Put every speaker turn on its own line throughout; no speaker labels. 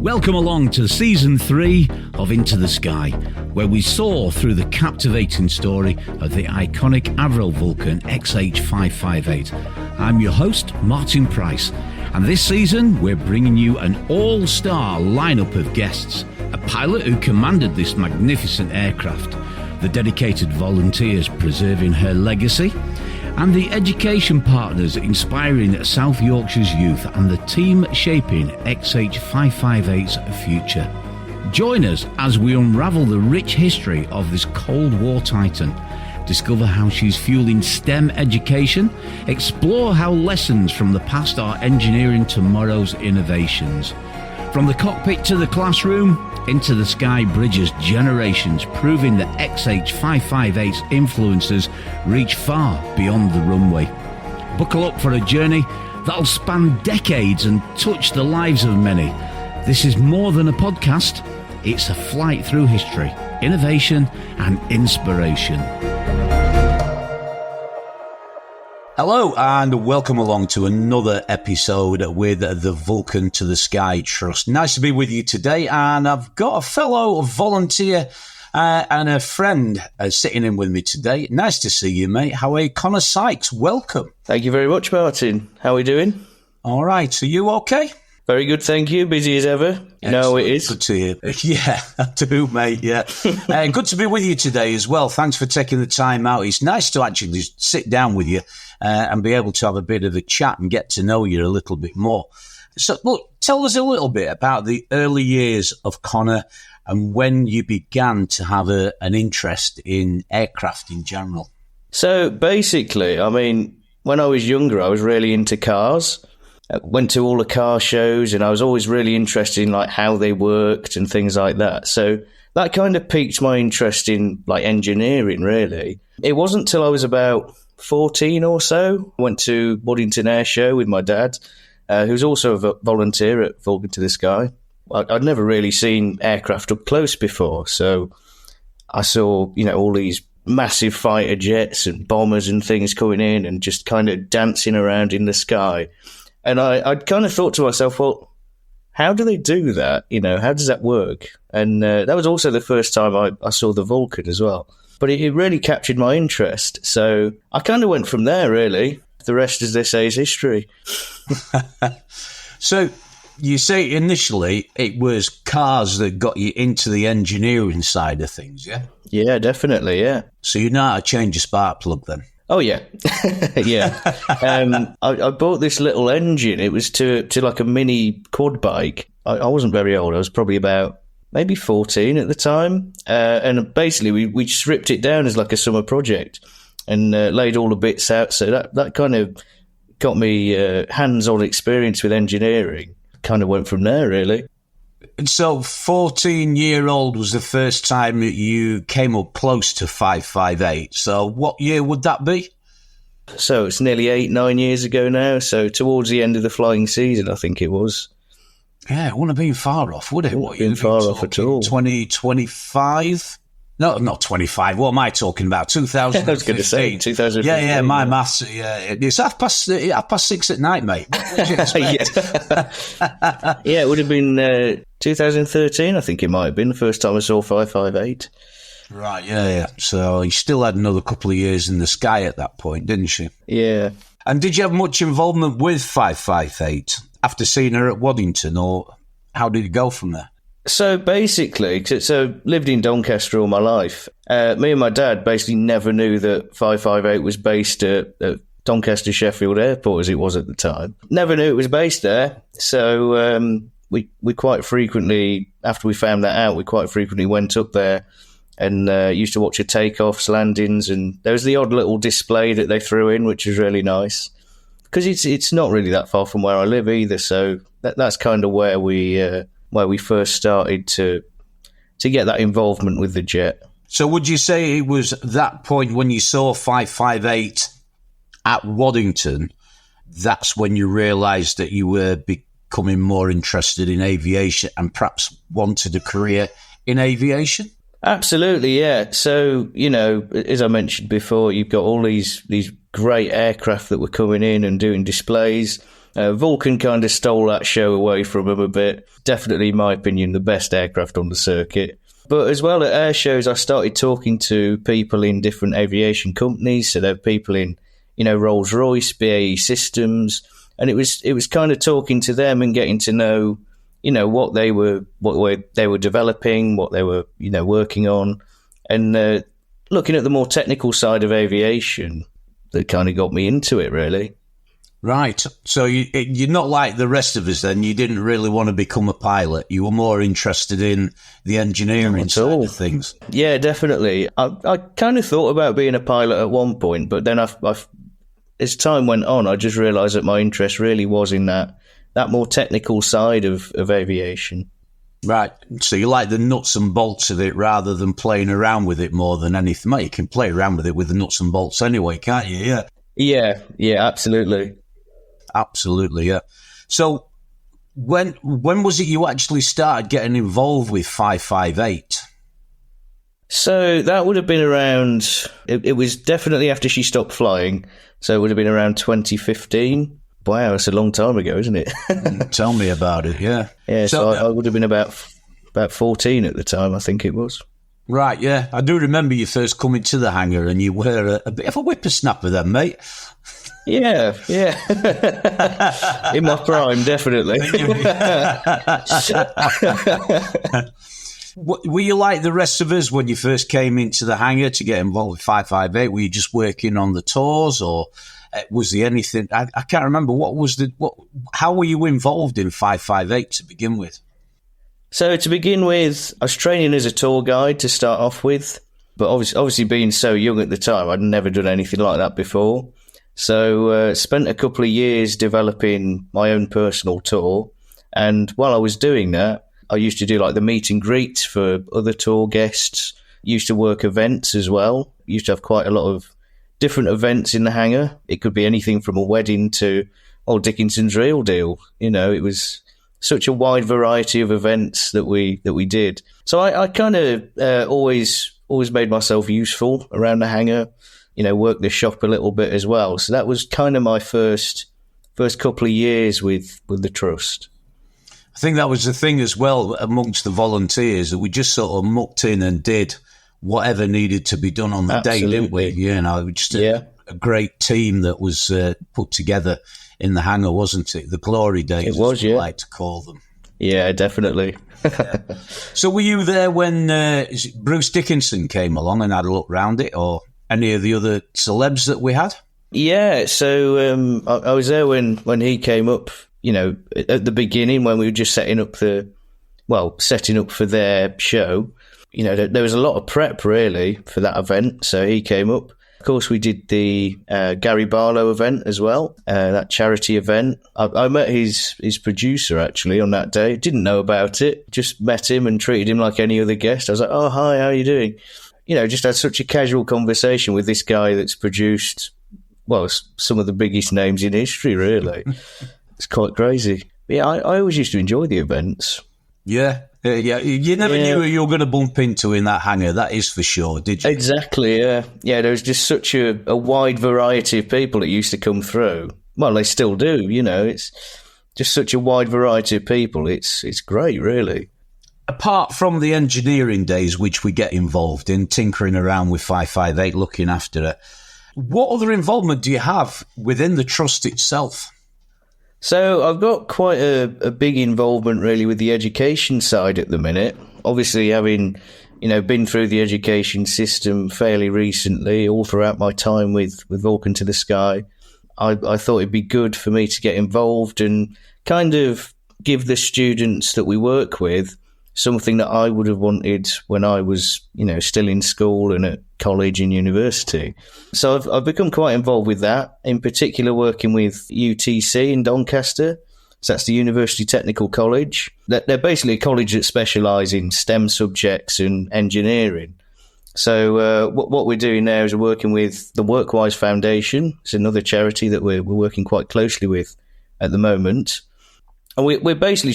Welcome along to Season 3 of Into the Sky, where we soar through the captivating story of the iconic Avro Vulcan XH558. I'm your host, Martin Price, and this season we're bringing you an all-star lineup of guests, a pilot who commanded this magnificent aircraft, the dedicated volunteers preserving her legacy, and the education partners inspiring South Yorkshire's youth and the team shaping XH558's future. Join us as we unravel the rich history of this Cold War titan, discover how she's fueling STEM education, explore how lessons from the past are engineering tomorrow's innovations. From the cockpit to the classroom, Into the Sky bridges generations, proving that XH558's influences reach far beyond the runway. Buckle up for a journey that'll span decades and touch the lives of many. This is more than a podcast, it's a flight through history, innovation and inspiration. Hello and welcome along to another episode with the Vulcan to the Sky Trust. Nice to be with you today, and I've got a fellow volunteer and a friend sitting in with me today. Nice to see you, mate. How are you? Connor Sykes, welcome.
Thank you very much, Martin. How are we doing?
All right, so you okay?
Very good, thank you. Busy as ever. You know how it is.
Good to hear. Yeah, I do, mate, yeah. Good to be with you today as well. Thanks for taking the time out. It's nice to actually sit down with you and be able to have a bit of a chat and get to know you a little bit more. So, look, tell us a little bit about the early years of Connor and when you began to have an interest in aircraft in general.
So, basically, I mean, when I was younger, I was really into cars. I went to all the car shows and I was always really interested in like how they worked and things like that. So that kind of piqued my interest in like engineering, really. It wasn't till I was about 14 or so. I went to Waddington Air Show with my dad, who was also a volunteer at Vulcan to the Sky. I'd never really seen aircraft up close before. So I saw, you know, all these massive fighter jets and bombers and things coming in and just kind of dancing around in the sky. And I'd kind of thought to myself, well, how do they do that? You know, how does that work? And that was also the first time I saw the Vulcan as well. But it really captured my interest. So I kind of went from there, really. The rest, as they say, is history.
So you say initially it was cars that got you into the engineering side of things, yeah?
Yeah, definitely, yeah.
So you know how to change a spark plug then?
Oh, yeah. Yeah. I bought this little engine. It was to like a mini quad bike. I wasn't very old. I was probably about maybe 14 at the time. And basically, we stripped it down as like a summer project and laid all the bits out. So that kind of got me hands-on experience with engineering. Kind of went from there, really.
And so 14-year-old was the first time that you came up close to 558. So what year would that be?
So it's nearly 8-9 years ago now. So towards the end of the flying season, I think it was.
Yeah, it wouldn't have been far off, would it?
It wouldn't have been far off at all.
2025? No, not 25. What am I talking about? 2015.
I was going to say 2015.
Yeah, my maths. Yeah, it's half past 6 at night, mate. What did you expect?
Yeah, it would have been 2013, I think it might have been, the first time I saw 558.
Right, yeah. So you still had another couple of years in the sky at that point, didn't you?
Yeah.
And did you have much involvement with 558 after seeing her at Waddington, or how did it go from there?
So basically, lived in Doncaster all my life. Me and my dad basically never knew that 558 was based at Doncaster Sheffield Airport, as it was at the time. Never knew it was based there. So we quite frequently, after we found that out, we quite frequently went up there and used to watch her takeoffs, landings, and there was the odd little display that they threw in, which was really nice. Because it's not really that far from where I live either, so that's kind of where we first started to get that involvement with the jet.
So would you say it was that point when you saw 558 at Waddington, that's when you realised that you were becoming more interested in aviation and perhaps wanted a career in aviation?
Absolutely, yeah. So, you know, as I mentioned before, you've got all these great aircraft that were coming in and doing displays. Vulcan kind of stole that show away from them a bit. Definitely, in my opinion, the best aircraft on the circuit. But as well, at air shows, I started talking to people in different aviation companies. So there were people in, Rolls-Royce, BAE Systems, and it was kind of talking to them and getting to know, what they were developing, what they were, working on, and looking at the more technical side of aviation that kind of got me into it, really.
Right. So you're not like the rest of us then. You didn't really want to become a pilot. You were more interested in the engineering side of things.
Yeah, definitely. I kind of thought about being a pilot at one point, but then as time went on, I just realised that my interest really was in that more technical side of aviation.
Right. So you like the nuts and bolts of it rather than playing around with it more than anything. Well, you can play around with it with the nuts and bolts anyway, can't you? Yeah.
Yeah, absolutely.
Absolutely, yeah. So when was it you actually started getting involved with 558?
So that would have been around, it was definitely after she stopped flying. So it would have been around 2015. Wow, that's a long time ago, isn't it?
Tell me about it, yeah.
Yeah, so I would have been about 14 at the time, I think it was.
Right, yeah. I do remember you first coming to the hangar and you were a bit of a whippersnapper then, mate.
Yeah. In my prime, definitely.
Were you like the rest of us when you first came into the hangar to get involved with 558? Were you just working on the tours, or was there anything? I can't remember. How were you involved in 558 to begin with?
So to begin with, I was training as a tour guide to start off with, but obviously being so young at the time, I'd never done anything like that before. So spent a couple of years developing my own personal tour, and while I was doing that, I used to do like the meet and greet for other tour guests. Used to work events as well. Used to have quite a lot of different events in the hangar. It could be anything from a wedding to old Dickinson's Real Deal. It was such a wide variety of events that we did. So I kind of always made myself useful around the hangar. Work the shop a little bit as well. So that was kind of my first couple of years with the trust.
I think that was the thing as well amongst the volunteers, that we just sort of mucked in and did whatever needed to be done on the day, didn't we? Just a great team that was put together in the hangar, wasn't it? The glory days,
it was,
as we like to call them.
Yeah, definitely.
So were you there when Bruce Dickinson came along and had a look round it, or any of the other celebs that we had? Yeah,
so I was there when he came up, at the beginning when we were just setting up for their show. There was a lot of prep, really, for that event, so he came up. Of course, we did the Gary Barlow event as well, that charity event. I met his producer, actually, on that day. Didn't know about it, just met him and treated him like any other guest. I was like, oh, hi, how are you doing? Just had such a casual conversation with this guy that's produced, some of the biggest names in history, really. It's quite crazy. But yeah, I always used to enjoy the events.
Yeah. You never knew who you were going to bump into in that hangar, that is for sure, did you?
Exactly, yeah. Yeah, there was just such a wide variety of people that used to come through. Well, they still do, It's just such a wide variety of people. It's great, really.
Apart from the engineering days, which we get involved in, tinkering around with 558, looking after it, what other involvement do you have within the trust itself?
So I've got quite a big involvement, really, with the education side at the minute. Obviously, having, been through the education system fairly recently, all throughout my time with Vulcan to the Sky, I thought it'd be good for me to get involved and kind of give the students that we work with something that I would have wanted when I was, still in school and at college and university. So I've become quite involved with that, in particular working with UTC in Doncaster. So that's the University Technical College. They're basically a college that specialise in STEM subjects and engineering. So what we're doing now is we're working with the Workwise Foundation. It's another charity that we're working quite closely with at the moment. And we're basically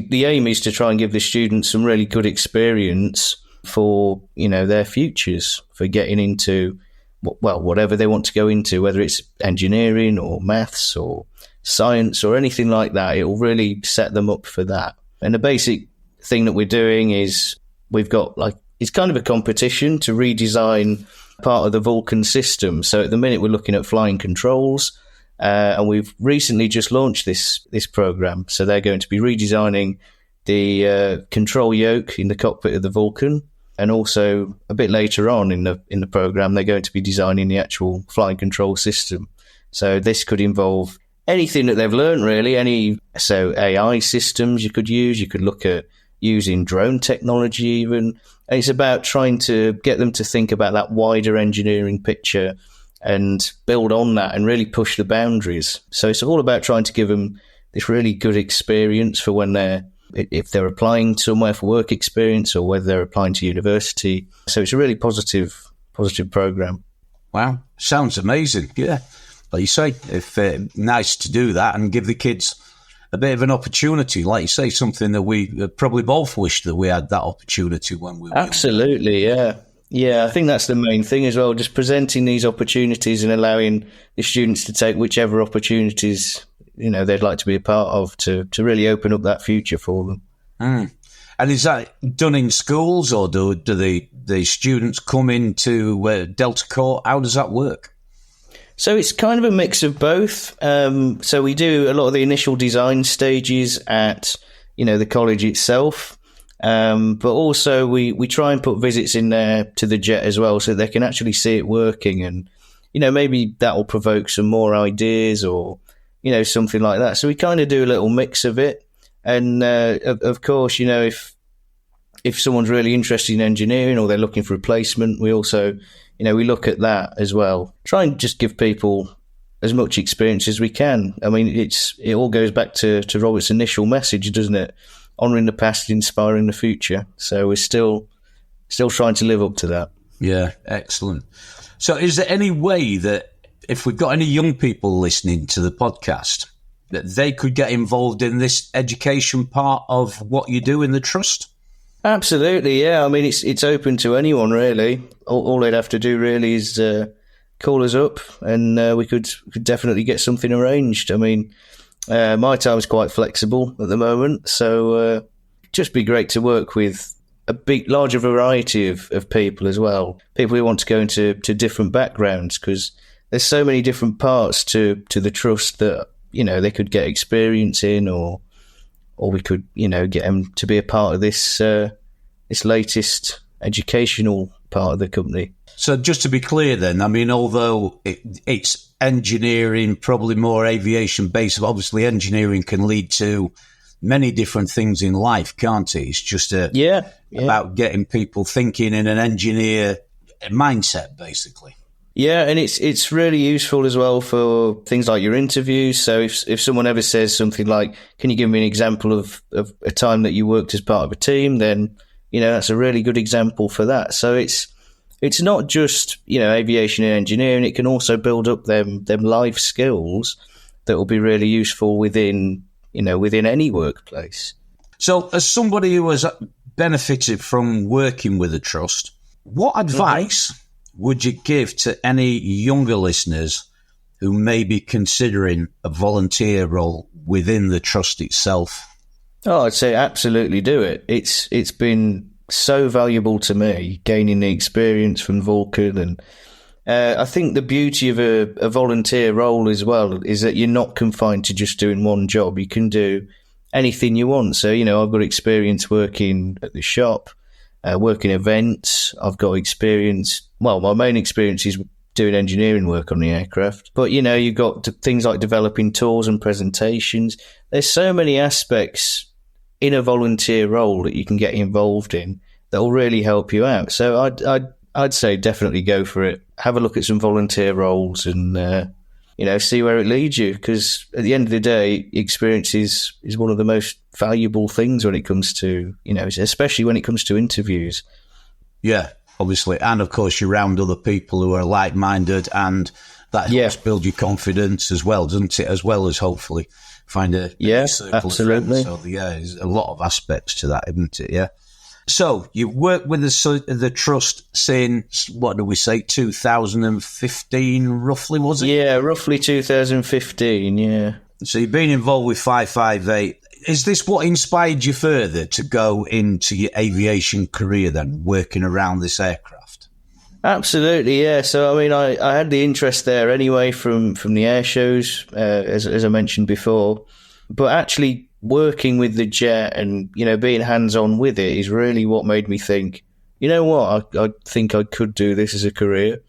the aim is to try and give the students some really good experience for, their futures, for getting into, whatever they want to go into, whether it's engineering or maths or science or anything like that. It will really set them up for that. And the basic thing that we're doing is we've got it's kind of a competition to redesign part of the Vulcan system. So at the minute we're looking at flying controls, and we've recently just launched this program. So they're going to be redesigning the control yoke in the cockpit of the Vulcan, and also a bit later on in the program they're going to be designing the actual flying control system. So this could involve anything that they've learned, really. So AI systems you could use. You could look at using drone technology even. And it's about trying to get them to think about that wider engineering picture and build on that and really push the boundaries. So it's all about trying to give them this really good experience for if they're applying somewhere for work experience or whether they're applying to university. So it's a really positive program.
Wow, sounds amazing. Yeah, like you say, if nice to do that and give the kids a bit of an opportunity, like you say, something that we probably both wished that we had that opportunity when we were
Absolutely, young. Yeah, I think that's the main thing as well, just presenting these opportunities and allowing the students to take whichever opportunities they'd like to be a part of to really open up that future for them.
And is that done in schools, or do the students come into Delta Court? How does that work?
So it's kind of a mix of both. So we do a lot of the initial design stages at, the college itself. But also we try and put visits in there to the jet as well, so they can actually see it working, and, maybe that will provoke some more ideas or, something like that. So we kind of do a little mix of it. And, of course, if someone's really interested in engineering or they're looking for a placement, we also, we look at that as well. Try and just give people as much experience as we can. I mean, it all goes back to Robert's initial message, doesn't it? Honouring the past, inspiring the future. So we're still trying to live up to that.
Yeah, excellent. So is there any way that if we've got any young people listening to the podcast, that they could get involved in this education part of what you do in the Trust?
Absolutely, yeah. I mean, it's open to anyone, really. All they'd have to do really is call us up, and we could definitely get something arranged. I mean, my time is quite flexible at the moment, so just be great to work with a larger variety of people as well. People who want to go into different backgrounds, because there's so many different parts to the Trust that they could get experience in, or we could get them to be a part of this latest educational part of the company.
So just to be clear then, I mean, although it's engineering, probably more aviation based, obviously engineering can lead to many different things in life, can't it? It's just about getting people thinking in an engineer mindset, basically.
Yeah, and it's really useful as well for things like your interviews. So if someone ever says something like, can you give me an example of a time that you worked as part of a team, then, that's a really good example for that. So it's not just, aviation and engineering. It can also build up them life skills that will be really useful within any workplace.
So as somebody who has benefited from working with the Trust, what advice would you give to any younger listeners who may be considering a volunteer role within the Trust itself?
Oh, I'd say absolutely do it. It's been so valuable to me, gaining the experience from Vulcan. And I think the beauty of a volunteer role as well is that you're not confined to just doing one job. You can do anything you want. So, I've got experience working at the shop, working events. I've got experience. Well, my main experience is doing engineering work on the aircraft. But, you've got things like developing tours and presentations. There's so many aspects in a volunteer role that you can get involved in that will really help you out. So I'd say definitely go for it. Have a look at some volunteer roles and, see where it leads you. Because at the end of the day, experience is one of the most valuable things when it comes to, especially when it comes to interviews.
Yeah, obviously. And of course, you're around other people who are like-minded, and that helps build your confidence as well, doesn't it? As well as hopefully find a circle
absolutely.
of friends. So there's a lot of aspects to that, isn't it? Yeah. So you've worked with the Trust since, what do we say, 2015 roughly, was it?
Yeah, roughly 2015, yeah.
So you've been involved with 558. Is this what inspired you further to go into your aviation career then, working around this aircraft?
Absolutely, yeah. So, I mean, I had the interest there anyway from the air shows, as I mentioned before. But actually working with the jet and, being hands-on with it is really what made me think, you know what, I think I could do this as a career.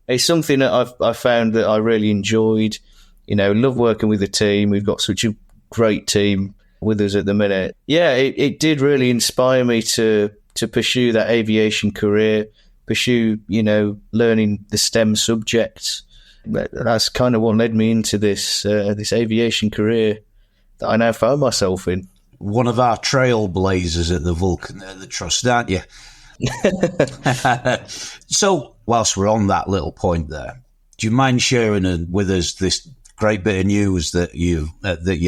It's something that I found that I really enjoyed. Love working with the team. We've got such a great team with us at the minute. Yeah, it did really inspire me to pursue that aviation career, pursue, learning the STEM subjects. That's kind of what led me into this aviation career that I now found myself in.
One of our trailblazers at the Vulcan, the Trust, aren't you? So, whilst we're on that little point there, do you mind sharing with us this great bit of news that you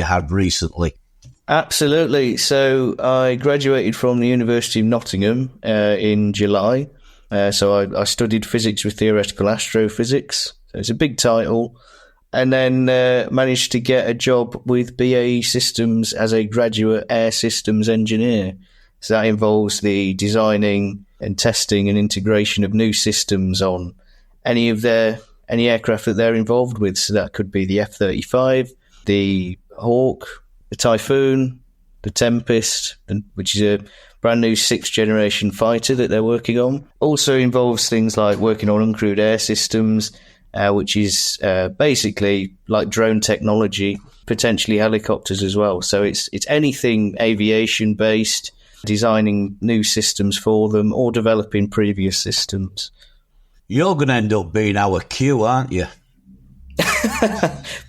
had recently?
Absolutely. So I graduated from the University of Nottingham in July. So I studied physics with theoretical astrophysics. So it's a big title. And then managed to get a job with BAE Systems as a graduate air systems engineer. So that involves the designing and testing and integration of new systems on any aircraft that they're involved with. So that could be the F-35, the Hawk, the Typhoon, the Tempest, which is a brand new 6th generation fighter that they're working on. Also involves things like working on uncrewed air systems, which is basically like drone technology, potentially helicopters as well. So it's anything aviation based, designing new systems for them or developing previous systems.
You're going to end up being our Q, aren't you?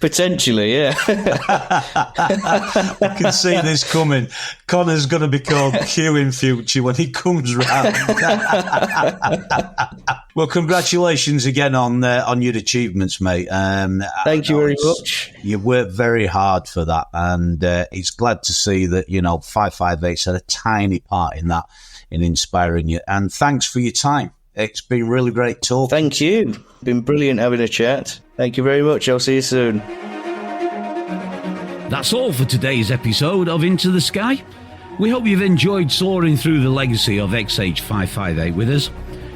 Potentially, yeah.
I can see this coming. Connor's going to be called Q in future when he comes round. Well, congratulations again on your achievements, mate.
Thank you very much.
You worked very hard for that, and it's glad to see that 558's had a tiny part in that, in inspiring you. And thanks for your time. It's been really great talking.
Thank you. Been brilliant having a chat. Thank you very much. I'll see you soon.
That's all for today's episode of Into the Sky. We hope you've enjoyed soaring through the legacy of XH558 with us.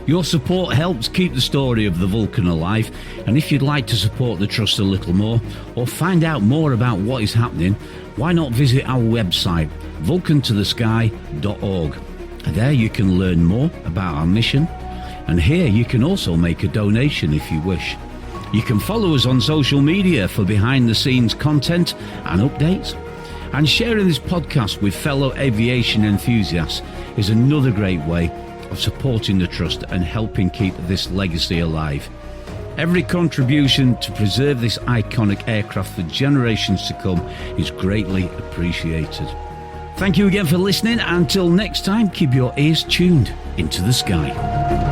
Your support helps keep the story of the Vulcan alive, and if you'd like to support the Trust a little more or find out more about what is happening, why not visit our website, vulcantothesky.org. There you can learn more about our mission, and here you can also make a donation if you wish. You can follow us on social media for behind-the-scenes content and updates. And sharing this podcast with fellow aviation enthusiasts is another great way of supporting the Trust and helping keep this legacy alive. Every contribution to preserve this iconic aircraft for generations to come is greatly appreciated. Thank you again for listening. Until next time, keep your ears tuned into the sky.